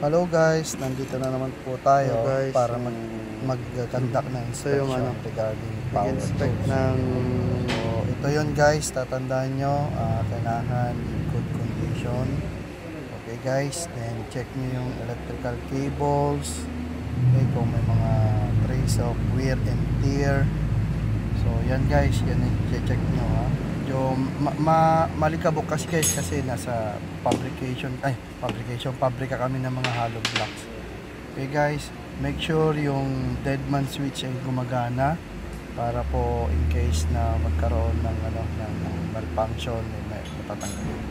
Hello guys, nandito na naman po tayo guys, para mag-conduct ng inspection regarding power inspect tools. ng So ito yun guys, tatandaan nyo, kailangan in good condition. Okay guys, then check nyo yung electrical cables. Okay, kung may mga trace of wear and tear. So yan guys, yan i-check nyo ha. Medyo malikabok kasi nasa pabrika kami ng mga hollow blocks. Okay guys, make sure yung deadman switch ay gumagana para po in case na magkaroon ng malfunction, may matatanggalin.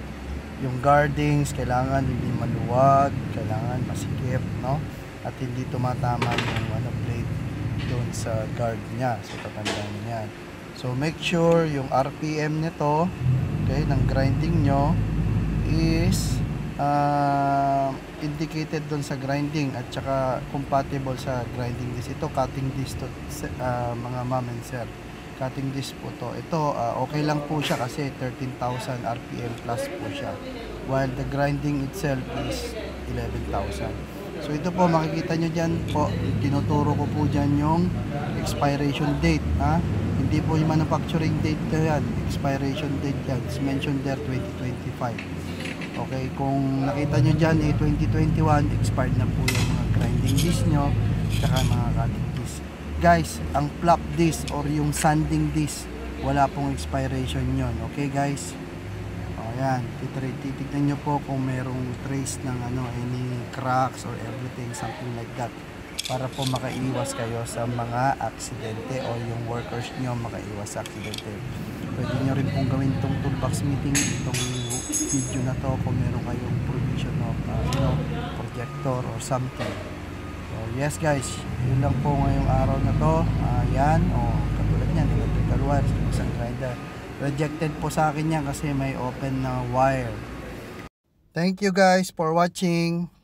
Yung guardings kailangan hindi maluwag, kailangan masikip, no? At hindi tumatama yung blade doon sa guard niya. So tatandaan niyo yan. So make sure yung RPM nito, okay, ng grinding nyo is indicated doon sa grinding at saka compatible sa grinding disc. Ito cutting disc to, mga ma'am and sir. Cutting disc po to. Ito okay lang po siya kasi 13,000 RPM plus po siya. While the grinding itself is 11,000. So ito po makikita nyo dyan po, tinuturo ko po dyan yung expiration date, ha? Hindi po yung manufacturing date na yan, expiration date yan, it's mentioned there 2025. Okay, kung nakita nyo dyan 2021, expired na po yung mga grinding disc nyo tsaka mga cutting disc. Guys, ang flap disc or yung sanding disc, wala pong expiration yon. Okay guys, ayan, titignan nyo po kung merong trace ng any cracks or everything, something like that, para po makaiwas kayo sa mga aksidente o yung workers nyo makaiwas sa aksidente. Pwede nyo rin pong gawin itong toolbox meeting, itong video na to kung meron kayong provision of projector or something. So yes guys, yun lang po ngayong araw na to. Yan, katulad nyan, electrical wires, isang grinder. Rejected po sa akin yan kasi may open na wire. Thank you guys for watching.